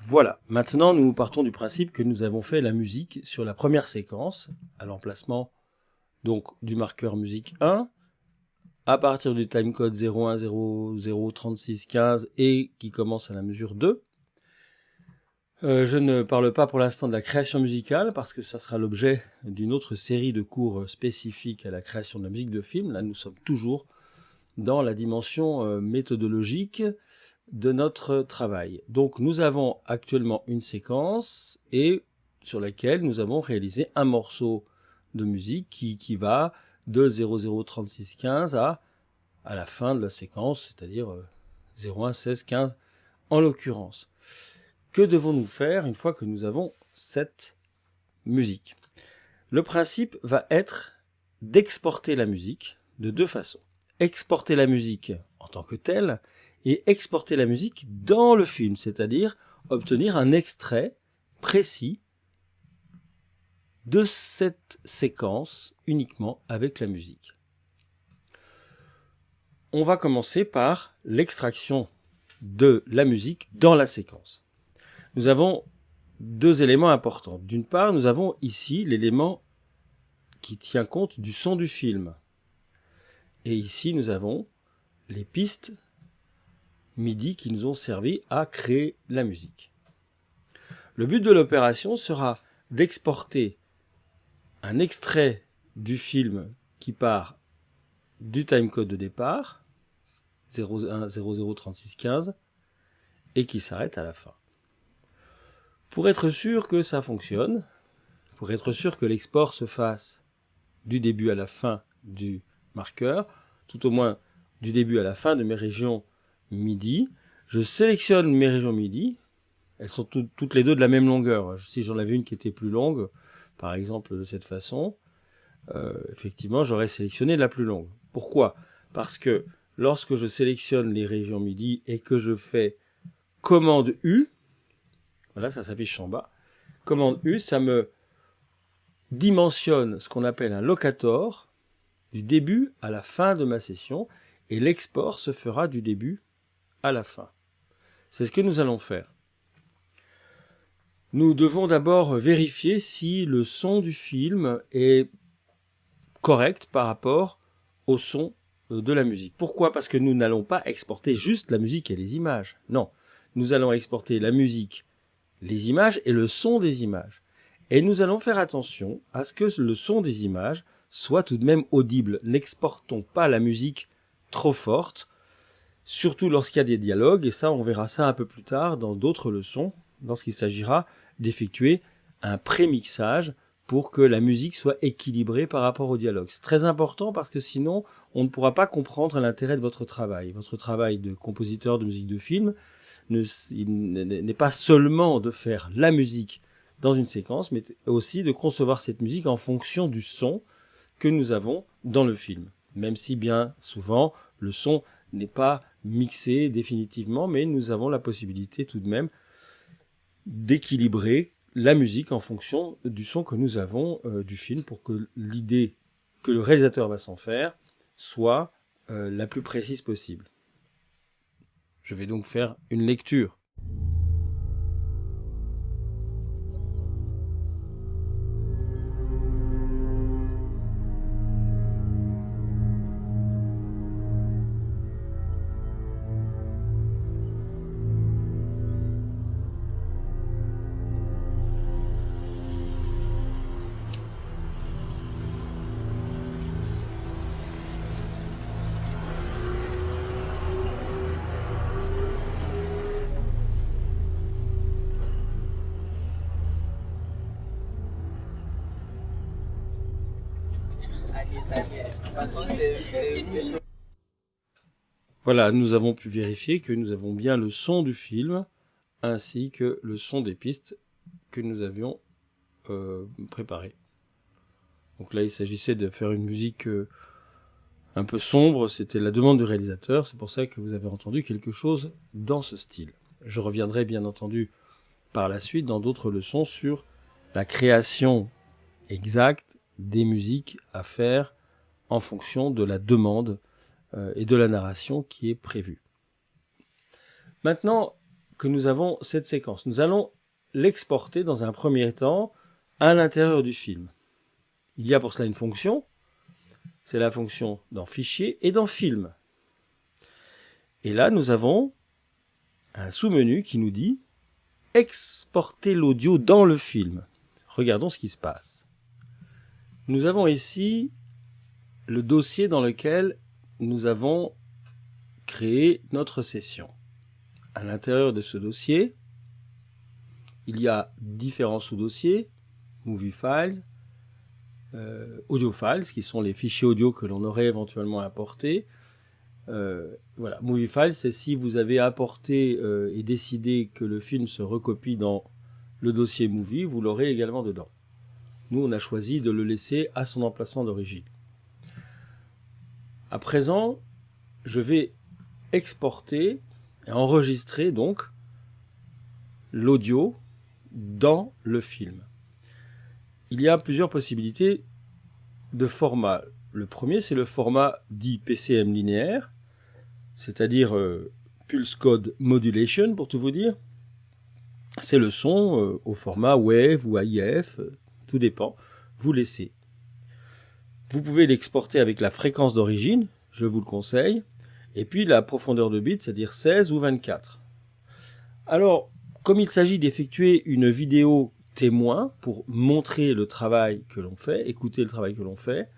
Voilà, maintenant nous partons du principe que nous avons fait la musique sur la première séquence, à l'emplacement donc du marqueur musique 1, à partir du timecode 01003615 et qui commence à la mesure 2. Je ne parle pas pour l'instant de la création musicale parce que ça sera l'objet d'une autre série de cours spécifiques à la création de la musique de film. Là, nous sommes toujours dans la dimension méthodologique de notre travail. Donc, nous avons actuellement une séquence et sur laquelle nous avons réalisé un morceau de musique qui va de 003615 à la fin de la séquence, c'est-à-dire 011615 en l'occurrence. Que devons-nous faire une fois que nous avons cette musique? Le principe va être d'exporter la musique de deux façons. Exporter la musique en tant que telle et exporter la musique dans le film, c'est-à-dire obtenir un extrait précis de cette séquence uniquement avec la musique. On va commencer par l'extraction de la musique dans la séquence. Nous avons deux éléments importants. D'une part, nous avons ici l'élément qui tient compte du son du film. Et ici, nous avons les pistes MIDI qui nous ont servi à créer la musique. Le but de l'opération sera d'exporter un extrait du film qui part du timecode de départ, 01003615, et qui s'arrête à la fin. Pour être sûr que ça fonctionne, pour être sûr que l'export se fasse du début à la fin du marqueur, tout au moins du début à la fin de mes régions MIDI, je sélectionne mes régions MIDI. Elles sont toutes les deux de la même longueur. Si j'en avais une qui était plus longue, par exemple de cette façon, effectivement j'aurais sélectionné la plus longue. Pourquoi? Parce que lorsque je sélectionne les régions MIDI et que je fais commande U, voilà, ça s'affiche en bas. Commande U, ça me dimensionne ce qu'on appelle un locator du début à la fin de ma session et l'export se fera du début à la fin. C'est ce que nous allons faire. Nous devons d'abord vérifier si le son du film est correct par rapport au son de la musique. Pourquoi? Parce que nous n'allons pas exporter juste la musique et les images. Non, nous allons exporter la musique, les images et le son des images. Et nous allons faire attention à ce que le son des images soit tout de même audible. N'exportons pas la musique trop forte, surtout lorsqu'il y a des dialogues, et ça on verra ça un peu plus tard dans d'autres leçons, lorsqu'il s'agira d'effectuer un prémixage pour que la musique soit équilibrée par rapport au dialogue. C'est très important parce que sinon on ne pourra pas comprendre l'intérêt de votre travail. Votre travail de compositeur de musique de film n'est pas seulement de faire la musique dans une séquence, mais aussi de concevoir cette musique en fonction du son que nous avons dans le film. Même si bien souvent, le son n'est pas mixé définitivement, mais nous avons la possibilité tout de même d'équilibrer la musique en fonction du son que nous avons du film pour que l'idée que le réalisateur va s'en faire soit la plus précise possible. Je vais donc faire une lecture. Voilà, nous avons pu vérifier que nous avons bien le son du film ainsi que le son des pistes que nous avions préparées. Donc là, il s'agissait de faire une musique un peu sombre, c'était la demande du réalisateur, c'est pour ça que vous avez entendu quelque chose dans ce style. Je reviendrai bien entendu par la suite dans d'autres leçons sur la création exacte des musiques à faire en fonction de la demande et de la narration qui est prévue. Maintenant, que nous avons cette séquence. Nous allons l'exporter dans un premier temps à l'intérieur du film. Il y a pour cela une fonction, c'est la fonction dans Fichier et dans Film. Et là, nous avons un sous-menu qui nous dit « Exporter l'audio dans le film ». Regardons ce qui se passe. Nous avons ici le dossier dans lequel nous avons créé notre session. À l'intérieur de ce dossier, il y a différents sous-dossiers, Movie Files, Audio Files, qui sont les fichiers audio que l'on aurait éventuellement importés. Voilà, Movie Files, c'est si vous avez importé et décidé que le film se recopie dans le dossier Movie, vous l'aurez également dedans. Nous, on a choisi de le laisser à son emplacement d'origine. À présent, je vais exporter et enregistrer donc l'audio dans le film. Il y a plusieurs possibilités de format. Le premier, c'est le format dit PCM linéaire, c'est-à-dire Pulse Code Modulation, pour tout vous dire. C'est le son au format WAV ou AIF, tout dépend, vous laissez. Vous pouvez l'exporter avec la fréquence d'origine, je vous le conseille, et puis la profondeur de bit, c'est-à-dire 16 ou 24. Alors, comme il s'agit d'effectuer une vidéo témoin pour montrer le travail que l'on fait, écouter le travail que l'on fait,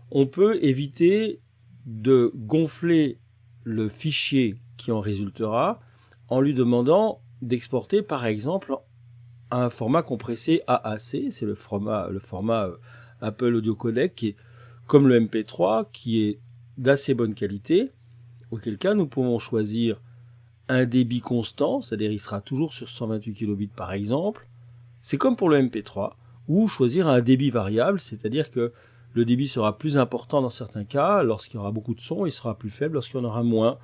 on peut éviter de gonfler le fichier qui en résultera en lui demandant d'exporter par exemple un format compressé AAC, c'est le format Apple Audio Codec qui est comme le MP3 qui est d'assez bonne qualité, auquel cas nous pouvons choisir un débit constant, c'est-à-dire il sera toujours sur 128 kilobits par exemple, c'est comme pour le MP3, ou choisir un débit variable, c'est-à-dire que le débit sera plus important dans certains cas, lorsqu'il y aura beaucoup de son, il sera plus faible lorsqu'il y en aura moins.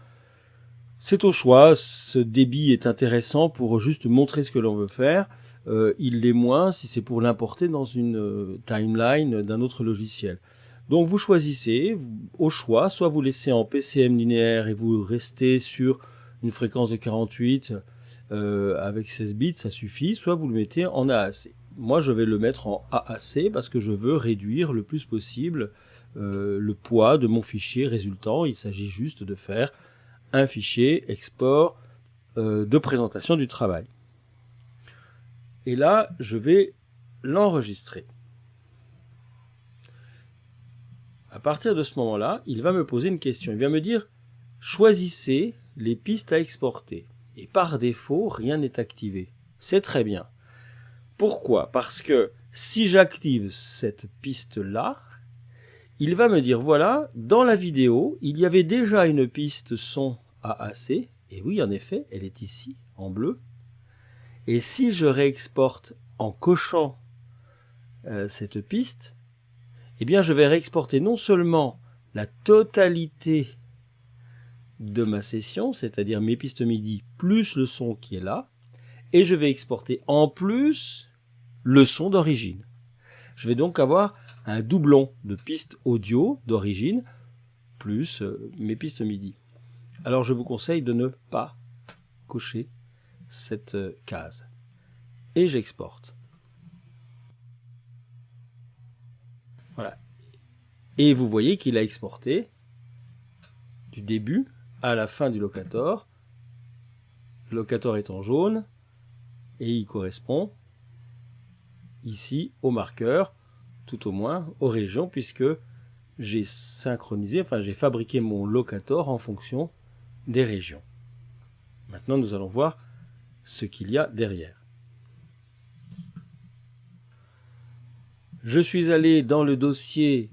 C'est au choix, ce débit est intéressant pour juste montrer ce que l'on veut faire, il l'est moins si c'est pour l'importer dans une timeline d'un autre logiciel. Donc vous choisissez au choix, soit vous laissez en PCM linéaire et vous restez sur une fréquence de 48 avec 16 bits, ça suffit, soit vous le mettez en AAC. Moi je vais le mettre en AAC parce que je veux réduire le plus possible le poids de mon fichier résultant. Il s'agit juste de faire un fichier export de présentation du travail. Et là, je vais l'enregistrer. À partir de ce moment-là, il va me poser une question. Il va me dire « Choisissez les pistes à exporter ». Et par défaut, rien n'est activé. C'est très bien. Pourquoi? Parce que si j'active cette piste-là, il va me dire, voilà, dans la vidéo, il y avait déjà une piste son AAC, et oui, en effet, elle est ici, en bleu. Et si je réexporte en cochant cette piste, eh bien, je vais réexporter non seulement la totalité de ma session, c'est-à-dire mes pistes MIDI plus le son qui est là, et je vais exporter en plus le son d'origine. Je vais donc avoir un doublon de pistes audio d'origine plus mes pistes MIDI. Alors je vous conseille de ne pas cocher cette case. Et j'exporte. Voilà. Et vous voyez qu'il a exporté du début à la fin du locator. Le locator est en jaune et il correspond ici au marqueur, tout au moins aux régions, puisque j'ai synchronisé, enfin j'ai fabriqué mon locator en fonction des régions. Maintenant nous allons voir ce qu'il y a derrière. Je suis allé dans le dossier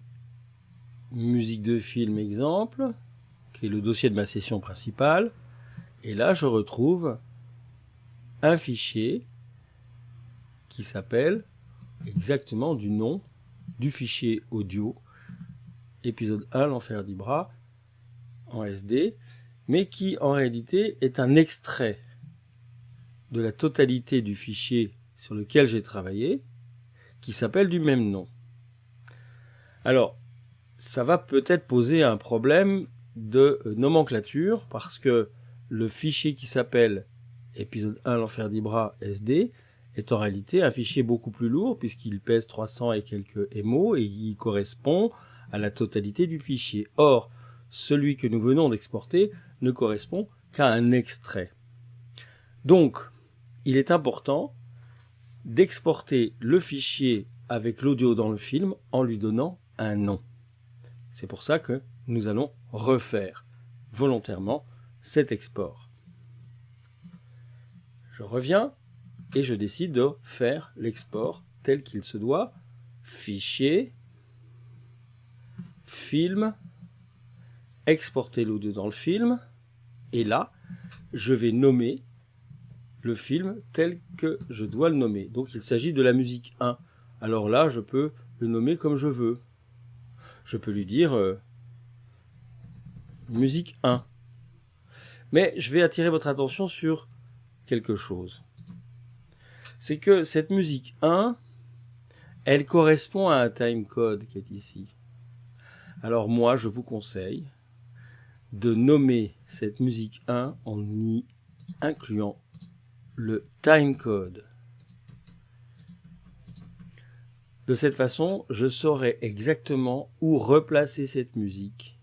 musique de film exemple, qui est le dossier de ma session principale, et là je retrouve un fichier qui s'appelle exactement du nom du fichier audio, épisode 1, l'enfer d'Ibra, en SD, mais qui en réalité est un extrait de la totalité du fichier sur lequel j'ai travaillé, qui s'appelle du même nom. Alors, ça va peut-être poser un problème de nomenclature, parce que le fichier qui s'appelle épisode 1 l'enfer d'Ibra SD est en réalité un fichier beaucoup plus lourd puisqu'il pèse 300 et quelques MO et il correspond à la totalité du fichier. Or, celui que nous venons d'exporter ne correspond qu'à un extrait. Donc, il est important d'exporter le fichier avec l'audio dans le film en lui donnant un nom. C'est pour ça que nous allons refaire volontairement cet export. Je reviens et je décide de faire l'export tel qu'il se doit. Fichier, film, exporter l'audio dans le film. Et là, je vais nommer le film tel que je dois le nommer. Donc il s'agit de la musique 1. Alors là, je peux le nommer comme je veux. Je peux lui dire musique 1. Mais je vais attirer votre attention sur quelque chose. C'est que cette musique 1, elle correspond à un timecode qui est ici. Alors moi, je vous conseille de nommer cette musique 1 en y incluant le timecode. De cette façon, je saurai exactement où replacer cette musique.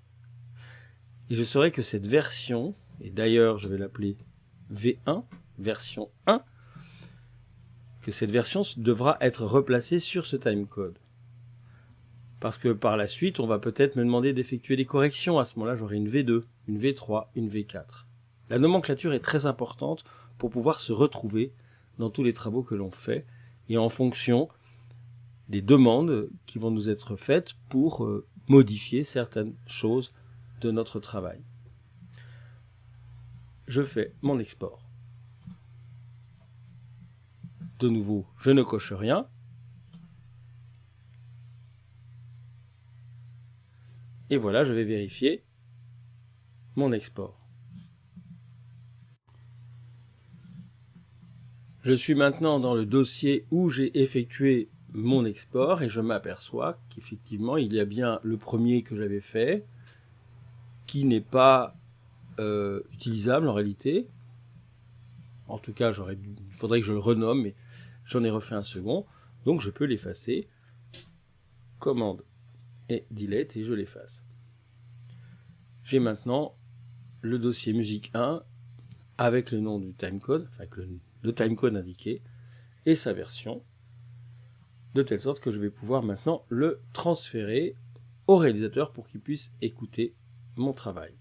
Et je saurai que cette version, et d'ailleurs je vais l'appeler V1, version 1, que cette version devra être replacée sur ce timecode. Parce que par la suite, on va peut-être me demander d'effectuer des corrections. À ce moment-là, j'aurai une V2, une V3, une V4. La nomenclature est très importante pour pouvoir se retrouver dans tous les travaux que l'on fait et en fonction des demandes qui vont nous être faites pour modifier certaines choses de notre travail. Je fais mon export. De nouveau, je ne coche rien. Et voilà, je vais vérifier mon export. Je suis maintenant dans le dossier où j'ai effectué mon export et je m'aperçois qu'effectivement, il y a bien le premier que j'avais fait qui n'est pas utilisable en réalité. En tout cas, il faudrait que je le renomme, mais j'en ai refait un second. Donc je peux l'effacer. Commande et delete et je l'efface. J'ai maintenant le dossier musique 1 avec le nom du timecode, enfin avec le timecode indiqué et sa version, de telle sorte que je vais pouvoir maintenant le transférer au réalisateur pour qu'il puisse écouter mon travail.